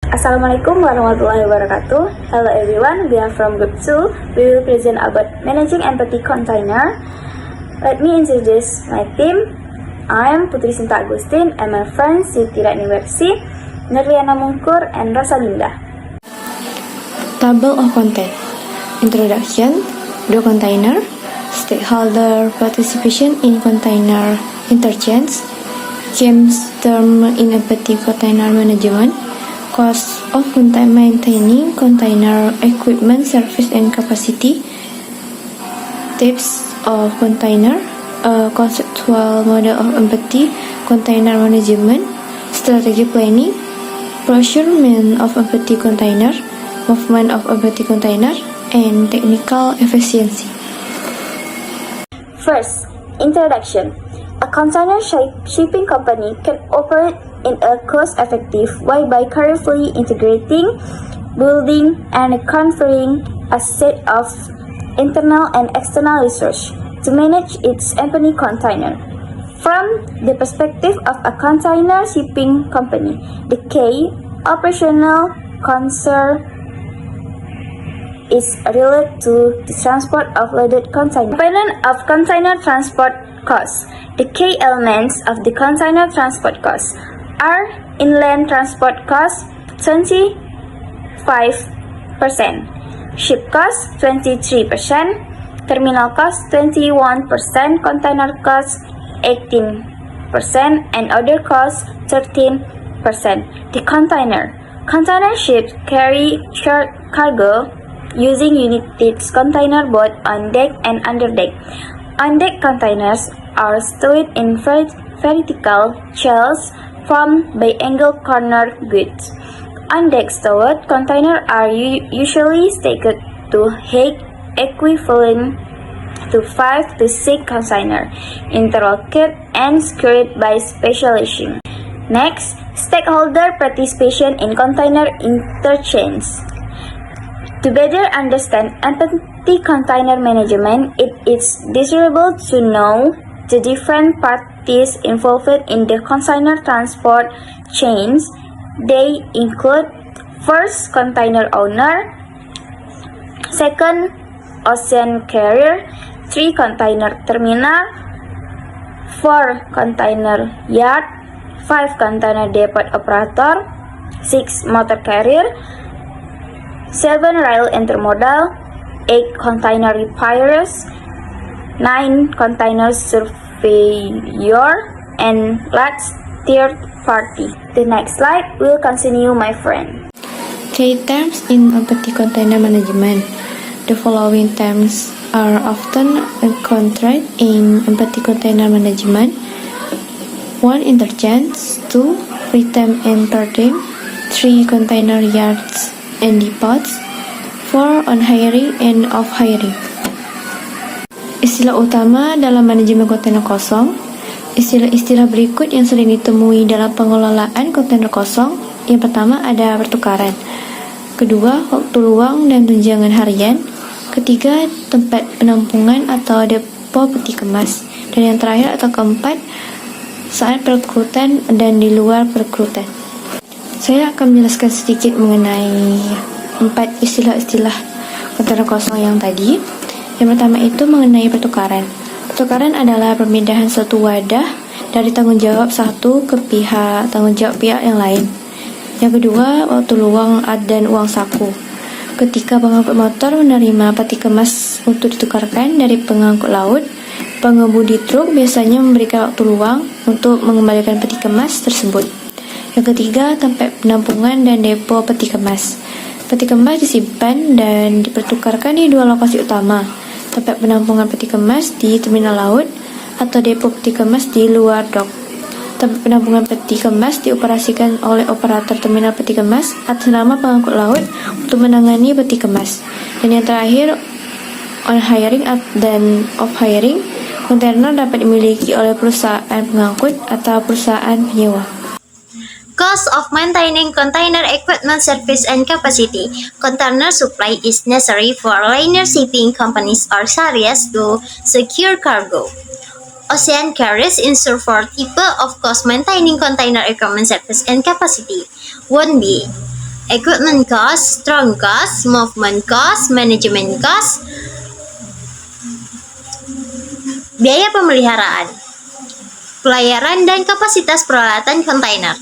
Assalamualaikum warahmatullahi wabarakatuh. Hello everyone, we are from Group 2. We will present about managing empathy container. Let me introduce my team. I am Putri Sinta Agustin and my friends Siti Ratni Wersi, Nurliana Mungkur, and Rosalinda. Table of content. Introduction, the container, stakeholder participation in container interchange, James term in empathy container management, cost of maintaining container equipment, service and capacity, tips of container, a conceptual model of empathy container management, strategy planning, procurement of empathy container, movement of empathy container, and technical efficiency. First, introduction. A container shipping company can operate in a cost-effective way by carefully integrating, building, and configuring a set of internal and external resources to manage its empathy container. From the perspective of a container shipping company, the key operational concern is related to the transport of loaded container. Component of container transport costs. The key elements of the container transport costs are inland transport costs 25%, ship costs 23%, terminal costs 21%, container costs 18%, and other costs 13%. The container ships carry short cargo using united container both on deck and under deck. On-deck containers are stowed in vertical shelves formed by angle corner goods. On-deck stowed containers are usually stacked to height equivalent to 5 to 6 containers, interlocked and secured by specialization. Next, stakeholder participation in container interchange. To better understand empathy container management, it is desirable to know the different parties involved in the container transport chains. They include: first, container owner; second, ocean carrier; 3, container terminal; 4, container yard; 5, container depot operator; 6, motor carrier; 7, rail intermodal; 8, container repairers; 9, container surveyor; and last, third party. The next slide will continue, my friend. Key terms in empathy container management. The following terms are often encountered in empathy container management: 1, interchange; 2, retain and terminal; 3, container yards and depots; 4, on hiring and off hiring. Istilah utama dalam manajemen kontainer kosong. Istilah-istilah berikut yang sering ditemui dalam pengelolaan kontainer kosong. Yang pertama ada pertukaran. Kedua, waktu luang dan tunjangan harian. Ketiga, tempat penampungan atau depo peti kemas. Dan yang terakhir atau keempat, saat perekrutan dan di luar perekrutan. Saya akan menjelaskan sedikit mengenai 4 istilah-istilah kontainer kosong yang tadi. Yang pertama itu mengenai pertukaran. Pertukaran adalah pemindahan suatu wadah dari tanggung jawab satu ke tanggung jawab pihak yang lain. Yang kedua, waktu luang dan uang saku. Ketika pengangkut motor menerima peti kemas untuk ditukarkan dari pengangkut laut, pengemudi truk biasanya memberikan waktu luang untuk mengembalikan peti kemas tersebut. Yang ketiga, tempat penampungan dan depo peti kemas. Peti kemas disimpan dan dipertukarkan di 2 lokasi utama: tempat penampungan peti kemas di terminal laut atau depo peti kemas di luar dok. Tempat penampungan peti kemas dioperasikan oleh operator terminal peti kemas atas nama pengangkut laut untuk menangani peti kemas. Dan yang terakhir, on hiring dan off hiring. Kontainer dapat dimiliki oleh perusahaan pengangkut atau perusahaan penyewa. Cost of maintaining container equipment, service, and capacity. Container supply is necessary for liner shipping companies or carriers to secure cargo. Ocean carriers ensure for type of cost maintaining container equipment, service, and capacity. 1B. equipment cost, strong cost, movement cost, management cost, biaya pemeliharaan, pelayaran dan kapasitas peralatan kontainer.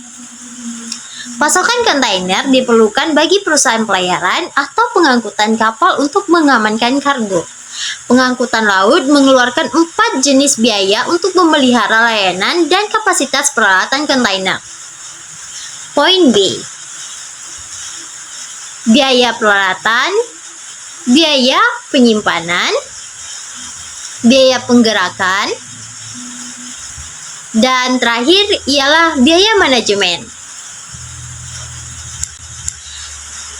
Pasokan kontainer diperlukan bagi perusahaan pelayaran atau pengangkutan kapal untuk mengamankan kargo. Pengangkutan laut mengeluarkan 4 jenis biaya untuk memelihara layanan dan kapasitas peralatan kontainer. Poin B. Biaya peralatan, biaya penyimpanan, biaya penggerakan, dan terakhir ialah biaya manajemen.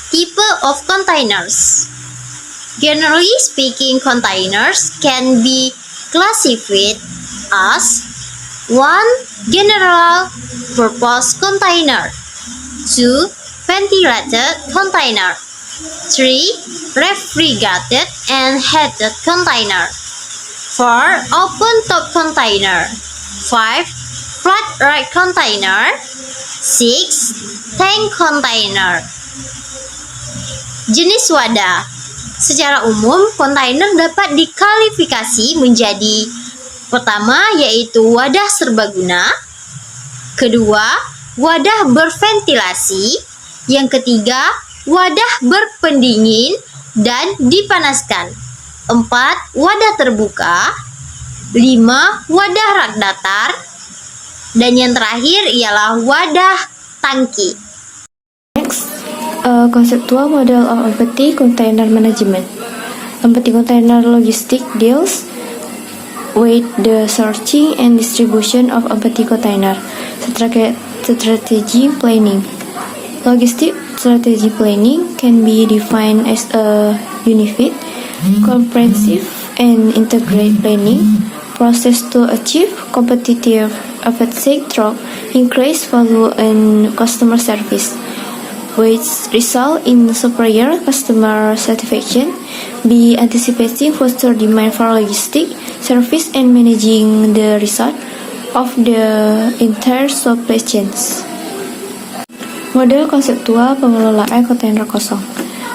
Type of containers. Generally speaking, containers can be classified as 1. General purpose container, 2. Ventilated container, 3. Refrigerated and heated container, 4. Open top container, 5. Flat rack container, 6. Tank container. Jenis wadah. Secara umum, kontainer dapat dikualifikasi menjadi pertama yaitu wadah serbaguna, kedua wadah berventilasi, yang ketiga wadah berpendingin dan dipanaskan, 4. Wadah terbuka, 5. Wadah rak datar, dan yang terakhir ialah wadah tangki. Next, conceptual model of empty container management. Empty container logistic deals with the sorting and distribution of empty container. Strategy planning. Logistic strategy planning can be defined as a unified, comprehensive, and integrated planning process to achieve competitive efficiency through increased value and customer service, which result in superior customer satisfaction. Be anticipating future demand for logistic service and managing the result of the entire supply chains. Model konseptual pengelolaan kontainer kosong.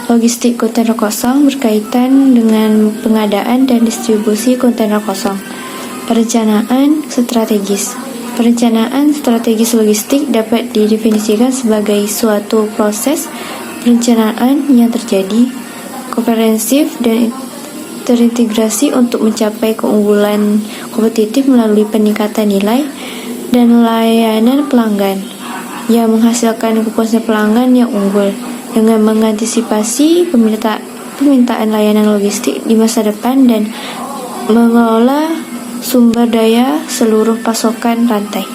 Logistik kontainer kosong berkaitan dengan pengadaan dan distribusi kontainer kosong. Perencanaan strategis. Perencanaan strategis logistik dapat didefinisikan sebagai suatu proses perencanaan yang terjadi, komprehensif dan terintegrasi untuk mencapai keunggulan kompetitif melalui peningkatan nilai dan layanan pelanggan yang menghasilkan kepuasan pelanggan yang unggul dengan mengantisipasi permintaan layanan logistik di masa depan dan mengelola sumber daya seluruh pasokan rantai.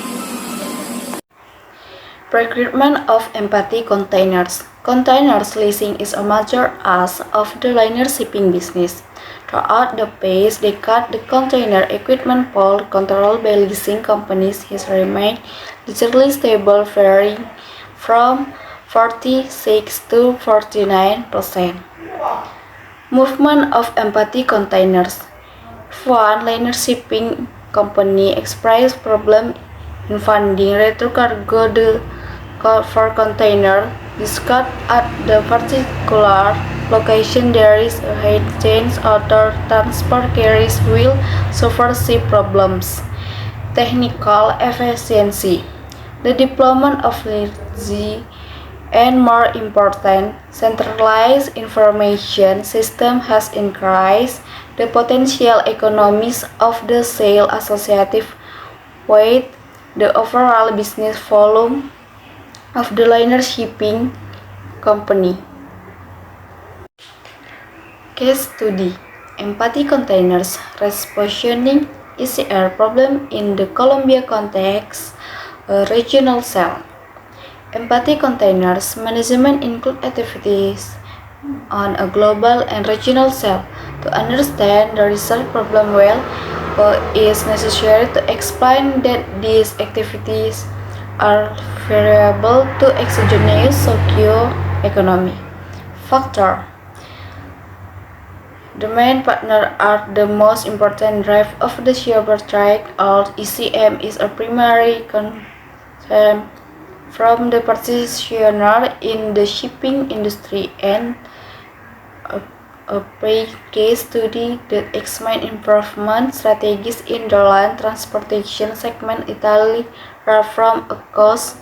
Procurement of empty containers. Containers leasing is a major aspect of the liner shipping business. Throughout the past decade, the container equipment pool controlled by leasing companies has remained largely stable, varying from 46 to 49%. Movement of empty containers. One liner shipping company expressed problem in finding return cargo for container discard at the particular location. There is a high chance other transport carriers will suffer ship problems. Technical efficiency. The deployment of lazy and, more important, centralized information system has increased the potential economies of the sale associated with the overall business volume of the liner shipping company. Case study: empty containers repositioning ECR problem in the Colombia context, a regional sale. Empty containers management include activities on a global and regional scale. To understand the result problem well, it is necessary to explain that these activities are variable to exogenous socio-economic factor. The main partner are the most important drive of the shipper trade, or ECM is a primary concern from the practitioner in the shipping industry, and a case study that examines improvement strategies in the land transportation segment Italy from a cost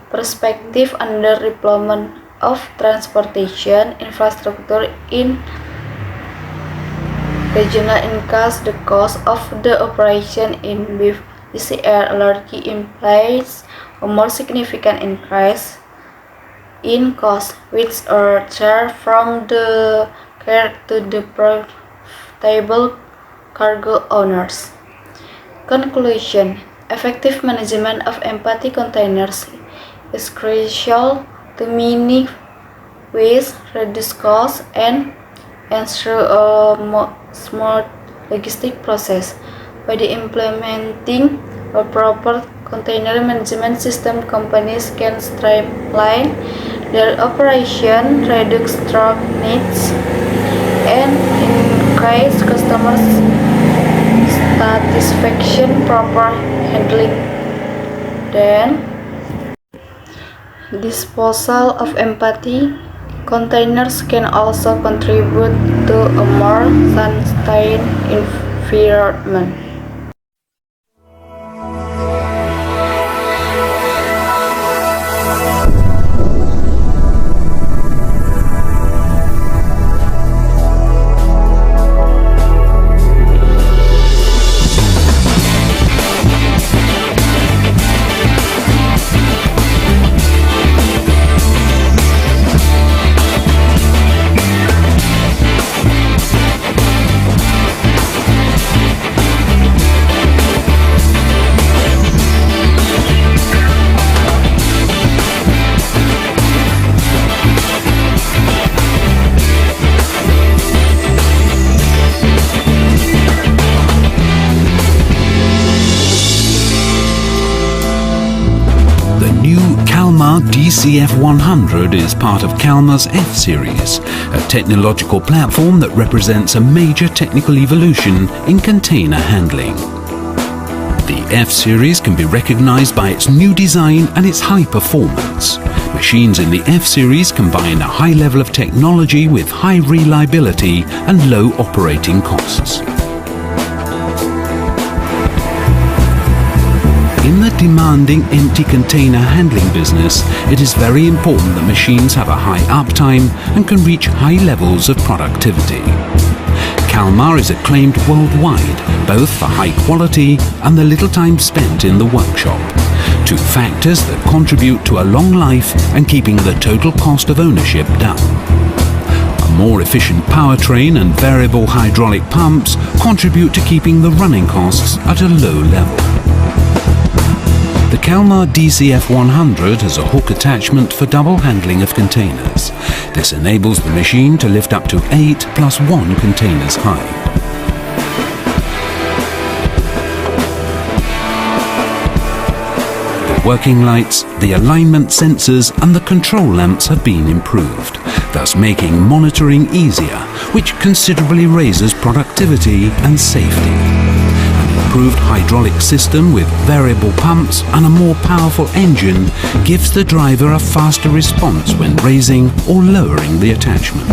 perspective under deployment of transportation infrastructure in regional increase the cost of the operation in BCR largely implies a more significant increase in cost, which are charged from the carrier to the profitable cargo owners. Conclusion: effective management of empty containers is crucial to minimize waste, reduce costs, and ensure a smooth logistic process. By implementing a proper container management system, companies can streamline their operation, reduce truck needs, and increase customers' satisfaction. Proper handling then disposal of empty containers can also contribute to a more sustained environment. Kalmar DCF100 is part of Kalmar's F-Series, a technological platform that represents a major technical evolution in container handling. The F-Series can be recognized by its new design and its high performance. Machines in the F-Series combine a high level of technology with high reliability and low operating costs. In the demanding empty container handling business, it is very important that machines have a high uptime and can reach high levels of productivity. Kalmar is acclaimed worldwide, both for high quality and the little time spent in the workshop, two factors that contribute to a long life and keeping the total cost of ownership down. A more efficient powertrain and variable hydraulic pumps contribute to keeping the running costs at a low level. The Kalmar DCF100 has a hook attachment for double handling of containers. This enables the machine to lift up to 8 + 1 containers high. The working lights, the alignment sensors and the control lamps have been improved, thus making monitoring easier, which considerably raises productivity and safety. Improved hydraulic system with variable pumps and a more powerful engine gives the driver a faster response when raising or lowering the attachment.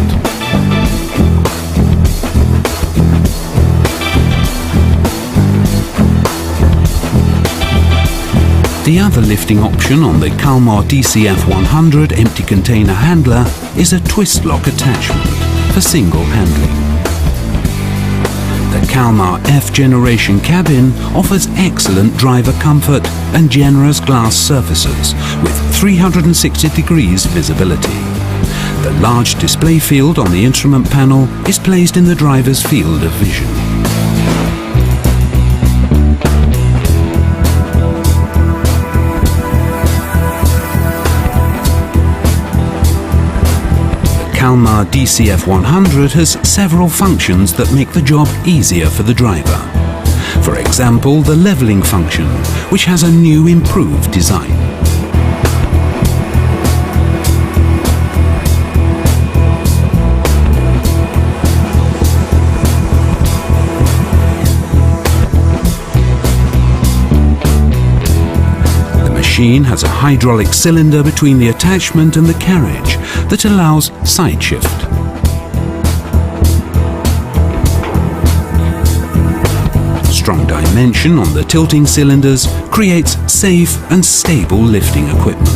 The other lifting option on the Kalmar DCF100 empty container handler is a twist lock attachment for single handling. The Kalmar F generation cabin offers excellent driver comfort and generous glass surfaces with 360 degrees visibility. The large display field on the instrument panel is placed in the driver's field of vision. Kalmar DCF100 has several functions that make the job easier for the driver. For example, the leveling function, which has a new improved design. The machine has a hydraulic cylinder between the attachment and the carriage that allows side shift. Strong dimension on the tilting cylinders creates safe and stable lifting equipment.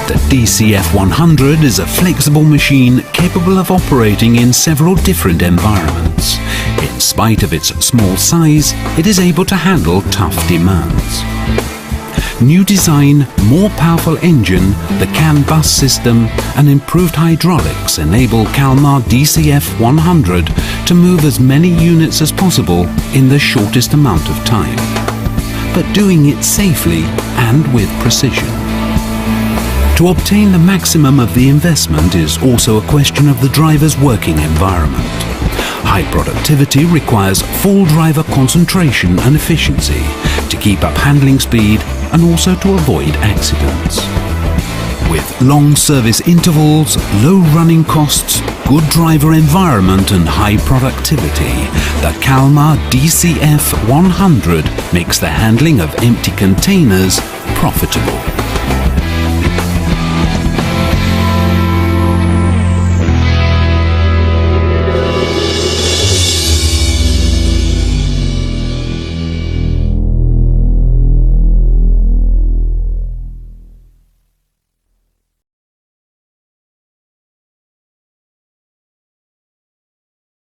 The DCF100 is a flexible machine capable of operating in several different environments. In spite of its small size, it is able to handle tough demands. New design, more powerful engine, the CAN bus system and improved hydraulics enable Kalmar DCF100 to move as many units as possible in the shortest amount of time, but doing it safely and with precision. To obtain the maximum of the investment is also a question of the driver's working environment. High productivity requires full driver concentration and efficiency to keep up handling speed and also to avoid accidents. With long service intervals, low running costs, good driver environment and high productivity, the Kalmar DCF100 makes the handling of empty containers profitable.